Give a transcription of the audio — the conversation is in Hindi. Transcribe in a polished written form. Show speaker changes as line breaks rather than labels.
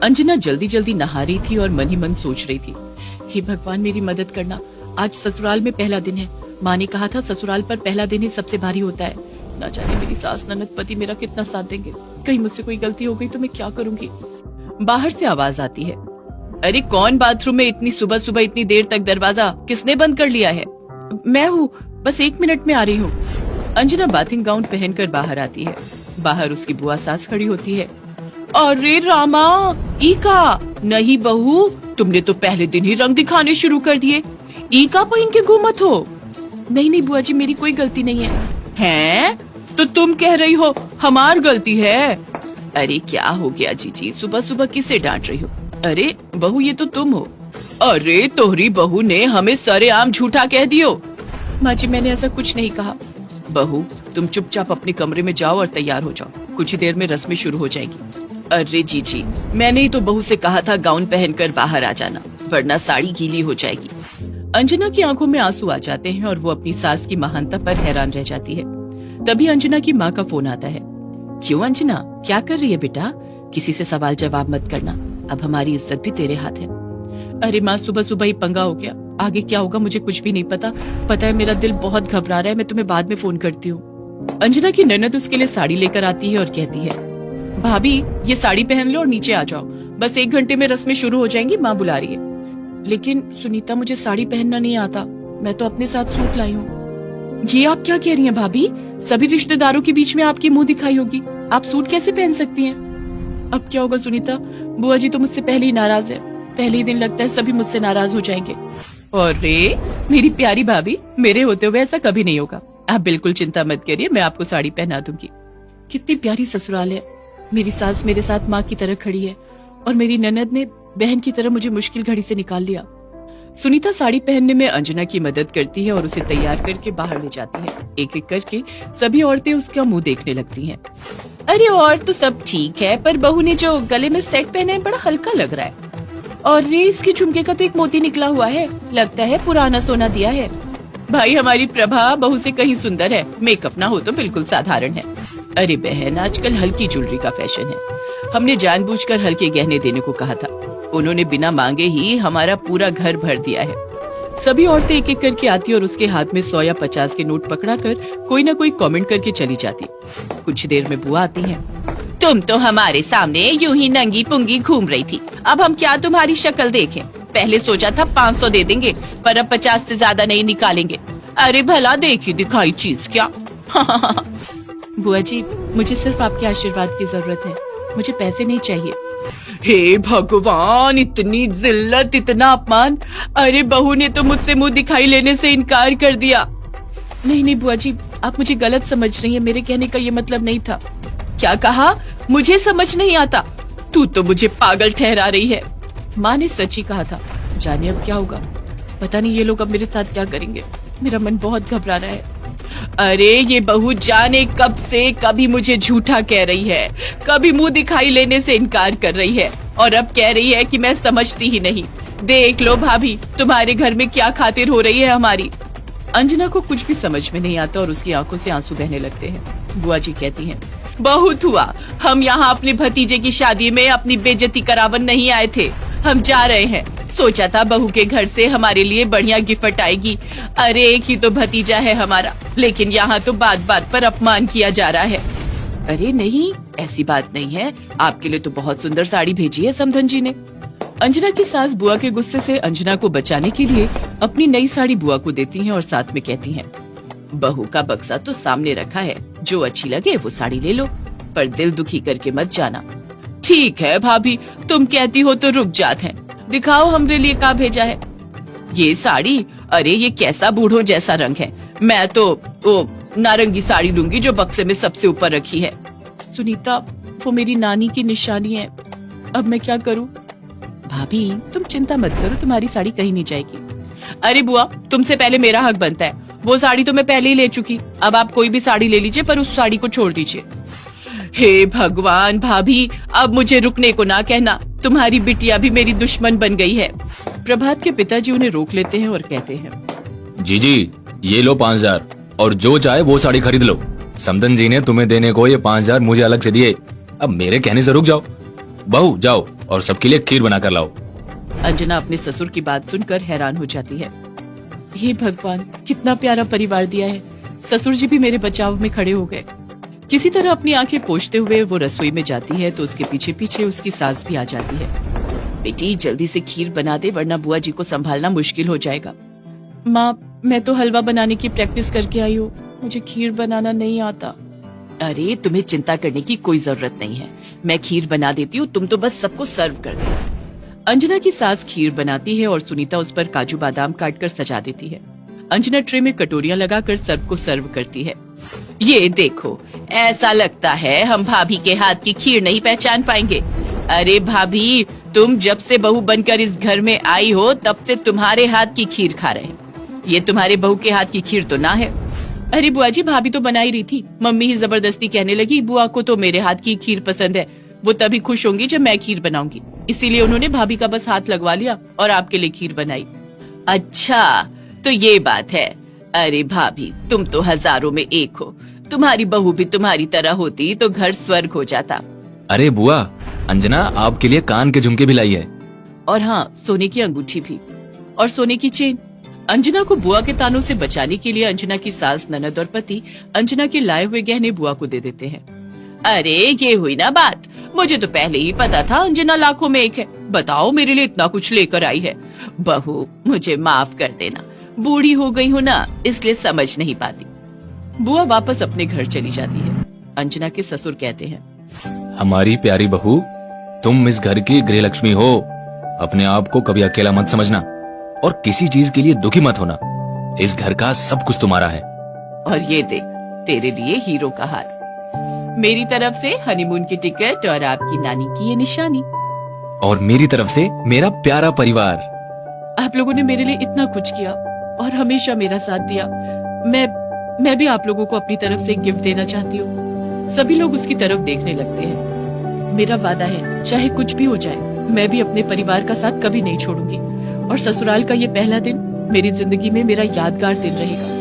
अंजना जल्दी जल्दी नहा रही थी और मन ही मन सोच रही थी, हे भगवान मेरी मदद करना, आज ससुराल में पहला दिन है। माँ ने कहा था ससुराल पर पहला दिन ही सबसे भारी होता है। ना जाने मेरी सास ननद पति मेरा कितना साथ देंगे। कहीं मुझसे कोई गलती हो गई तो मैं क्या करूंगी। बाहर से आवाज आती है, अरे कौन बाथरूम में इतनी सुबह सुबह इतनी देर तक दरवाजा किसने बंद कर लिया है? मैं हूँ, बस 1 मिनट में आ रही हूँ। अंजना बाथिंग गाउन पहनकर बाहर आती है। बाहर उसकी बुआ सास खड़ी होती है। अरे रामा, ईका नहीं बहू, तुमने तो पहले दिन ही रंग दिखाने शुरू कर दिए। ईका पहन के घूमत हो। नहीं नहीं बुआ जी, मेरी कोई गलती नहीं है। हैं? तो तुम कह रही हो हमार गलती है? अरे क्या हो गया जीजी, सुबह सुबह किसे डांट रही हो? अरे बहू ये तो तुम हो। अरे तोहरी बहू ने हमें सरेआम झूठा कह दियो। माँ जी मैंने ऐसा कुछ नहीं कहा। बहू तुम चुपचाप अपने कमरे में जाओ और तैयार हो जाओ, कुछ ही देर में रस्में शुरू हो जाएगी। अरे जीजी मैंने ही तो बहू से कहा था गाउन पहनकर बाहर आ जाना, वरना साड़ी गीली हो जाएगी। अंजना की आंखों में आंसू आ जाते हैं और वो अपनी सास की महानता पर हैरान रह जाती है। तभी अंजना की माँ का फोन आता है। क्यों अंजना, क्या कर रही है बेटा? किसी से सवाल जवाब मत करना, अब हमारी इज्जत भी तेरे हाथ है। अरे माँ सुबह सुबह ही पंगा हो गया, आगे क्या होगा मुझे कुछ भी नहीं पता। पता है मेरा दिल बहुत घबरा रहा है, मैं तुम्हें बाद में फोन करती हूँ। अंजना की ननद उसके लिए साड़ी लेकर आती है और कहती है, भाभी ये साड़ी पहन लो और नीचे आ जाओ, बस 1 घंटे में रस्में शुरू हो जाएंगी, माँ बुला रही है। लेकिन सुनीता मुझे साड़ी पहनना नहीं आता, मैं तो अपने साथ सूट लाई हूँ। ये आप क्या कह रही हैं भाभी? सभी रिश्तेदारों के बीच में आपकी मुंह दिखाई होगी, आप सूट कैसे पहन सकती हैं? अब क्या होगा सुनीता, बुआ जी तो मुझसे पहले ही नाराज है। पहले ही दिन लगता है सभी मुझसे नाराज हो जाएंगे। अरे मेरी प्यारी भाभी, मेरे होते हुए ऐसा कभी नहीं होगा, आप बिल्कुल चिंता मत करिए, मैं आपको साड़ी पहना दूंगी। कितनी प्यारी ससुराल है, मेरी सास मेरे साथ माँ की तरह खड़ी है और मेरी ननद ने बहन की तरह मुझे मुश्किल घड़ी से निकाल लिया। सुनीता साड़ी पहनने में अंजना की मदद करती है और उसे तैयार करके बाहर ले जाती है। एक एक करके सभी औरतें उसका मुंह देखने लगती हैं। अरे और तो सब ठीक है, पर बहू ने जो गले में सेट पहना है बड़ा हल्का लग रहा है, और ये इसके झुमके का तो एक मोती निकला हुआ है, लगता है पुराना सोना दिया है। भाई हमारी प्रभा बहू से कहीं सुंदर है, मेकअप ना हो तो बिल्कुल साधारण है। अरे बहन आजकल हल्की ज्वेलरी का फैशन है, हमने जानबूझकर हल्के गहने देने को कहा था, उन्होंने बिना मांगे ही हमारा पूरा घर भर दिया है। सभी औरतें एक एक करके आती और उसके हाथ में 100 या 50 के नोट पकड़ाकर कोई ना कोई कमेंट करके चली जाती। कुछ देर में बुआ आती हैं। तुम तो हमारे सामने यूं ही नंगी पुंगी घूम रही थी, अब हम क्या तुम्हारी शक्ल देखें? पहले सोचा था 500 दे देंगे, पर अब 50 से ज्यादा नहीं निकालेंगे। अरे भला देखी दिखाई चीज क्या। बुआ जी मुझे सिर्फ आपके आशीर्वाद की जरूरत है, मुझे पैसे नहीं चाहिए। हे भगवान, इतनी जिल्लत, इतना अपमान। अरे बहू ने तो मुझसे मुंह दिखाई लेने से इनकार कर दिया। नहीं नहीं बुआ जी, आप मुझे गलत समझ रही हैं, मेरे कहने का ये मतलब नहीं था। क्या कहा? मुझे समझ नहीं आता? तू तो मुझे पागल ठहरा रही है। माँ ने सच ही कहा था, जाने अब क्या होगा। पता नहीं ये लोग अब मेरे साथ क्या करेंगे, मेरा मन बहुत घबरा रहा है। अरे ये बहू जाने कब से कभी मुझे झूठा कह रही है, कभी मुंह दिखाई लेने से इनकार कर रही है, और अब कह रही है कि मैं समझती ही नहीं। देख लो भाभी, तुम्हारे घर में क्या खातिर हो रही है हमारी। अंजना को कुछ भी समझ में नहीं आता और उसकी आंखों से आंसू बहने लगते हैं। बुआ जी कहती हैं, बहुत हुआ, हम यहाँ अपने भतीजे की शादी में अपनी बेइज्जती करावन नहीं आए थे, हम जा रहे हैं। सोचा था बहू के घर से हमारे लिए बढ़िया गिफ्ट आएगी। अरे एक ही तो भतीजा है हमारा, लेकिन यहाँ तो बात बात पर अपमान किया जा रहा है। अरे नहीं, ऐसी बात नहीं है, आपके लिए तो बहुत सुंदर साड़ी भेजी है समधन जी ने। अंजना की सास बुआ के गुस्से से अंजना को बचाने के लिए अपनी नई साड़ी बुआ को देती हैं और साथ में कहती हैं, बहू का बक्सा तो सामने रखा है, जो अच्छी लगे वो साड़ी ले लो, पर दिल दुखी करके मत जाना। ठीक है भाभी, तुम कहती हो तो रुक जाते हैं, दिखाओ हमरे लिए क्या भेजा है। ये साड़ी, अरे ये कैसा बूढ़ों जैसा रंग है, मैं तो वो नारंगी साड़ी लूंगी जो बक्से में सबसे ऊपर रखी है। सुनीता वो मेरी नानी की निशानी है, अब मैं क्या करूं? भाभी तुम चिंता मत करो, तुम्हारी साड़ी कहीं नहीं जाएगी। अरे बुआ तुमसे पहले मेरा हक बनता है, वो साड़ी तो मैं पहले ही ले चुकी, अब आप कोई भी साड़ी ले लीजिए, पर उस साड़ी को छोड़ दीजिए। हे भगवान भाभी, अब मुझे रुकने को ना कहना, तुम्हारी बिटिया भी मेरी दुश्मन बन गई है। प्रभात के पिताजी उन्हें रोक लेते हैं और कहते हैं,
जीजी ये लो 5000 और जो चाहे वो साड़ी खरीद लो। समधन जी ने तुम्हें देने को ये 5000 मुझे अलग से दिए, अब मेरे कहने से रुक जाओ। बहू जाओ, और सबके लिए खीर बनाकर लाओ।
अंजना अपने ससुर की बात सुनकर हैरान हो जाती है। हे भगवान, कितना प्यारा परिवार दिया है। ससुर जी भी मेरे बचाव में खड़े हो गए। किसी तरह अपनी आंखें पोंछते हुए वो रसोई में जाती है तो उसके पीछे पीछे उसकी सास भी आ जाती है। बेटी जल्दी से खीर बना दे वरना बुआ जी को संभालना मुश्किल हो जाएगा। माँ, मैं तो हलवा बनाने की प्रैक्टिस करके आई हूँ, मुझे खीर बनाना नहीं आता। अरे तुम्हें चिंता करने की कोई जरूरत नहीं है, मैं खीर बना देती हूँ, तुम तो बस सबको सर्व कर दो। अंजना की सास खीर बनाती है और सुनीता उस पर काजू बादाम काटकर सजा देती है। अंजना ट्रे में कटोरियां लगाकर सबको सर्व करती है। ये देखो, ऐसा लगता है हम भाभी के हाथ की खीर नहीं पहचान पाएंगे। अरे भाभी, तुम जब से बहू बनकर इस घर में आई हो तब से तुम्हारे हाथ की खीर खा रहे हैं। ये तुम्हारे बहू के हाथ की खीर तो ना है। अरे बुआ जी, भाभी तो बना ही रही थी, मम्मी ही जबरदस्ती कहने लगी बुआ को तो मेरे हाथ की खीर पसंद है, वो तभी खुश होंगी जब मैं खीर बनाऊंगी, इसीलिए उन्होंने भाभी का बस हाथ लगवा लिया और आपके लिए खीर बनाई। अच्छा, तो ये बात है। अरे भाभी, तुम तो हजारों में एक हो, तुम्हारी बहू भी तुम्हारी तरह होती तो घर स्वर्ग हो जाता।
अरे बुआ, अंजना आपके लिए कान के झुमके भी लाई है।
और हाँ, सोने की अंगूठी भी और सोने की चेन। अंजना को बुआ के तानों से बचाने के लिए अंजना की सास, ननद और पति अंजना के लाए हुए गहने बुआ को दे देते हैं। अरे ये हुई ना बात, मुझे तो पहले ही पता था अंजना लाखों में एक है। बताओ, मेरे लिए इतना कुछ लेकर आई है। बहू, मुझे माफ कर देना, बूढ़ी हो गई हूँ ना, इसलिए समझ नहीं पाती। बुआ वापस अपने घर चली जाती है। अंजना के ससुर कहते हैं,
हमारी प्यारी बहू, तुम इस घर की गृह लक्ष्मी हो। अपने आप को कभी अकेला मत समझना और किसी चीज के लिए दुखी मत होना। इस घर का सब कुछ तुम्हारा है।
और ये देख, तेरे लिए हीरो का हार, मेरी तरफ से हनीमून की टिकट और आपकी नानी की ये निशानी।
और मेरी तरफ से मेरा प्यारा परिवार।
आप लोगों ने मेरे लिए इतना कुछ किया और हमेशा मेरा साथ दिया। मैं भी आप लोगों को अपनी तरफ से एक गिफ्ट देना चाहती हूँ। सभी लोग उसकी तरफ देखने लगते हैं। मेरा वादा है, चाहे कुछ भी हो जाए, मैं भी अपने परिवार का साथ कभी नहीं छोड़ूंगी और ससुराल का ये पहला दिन मेरी जिंदगी में मेरा यादगार दिन रहेगा।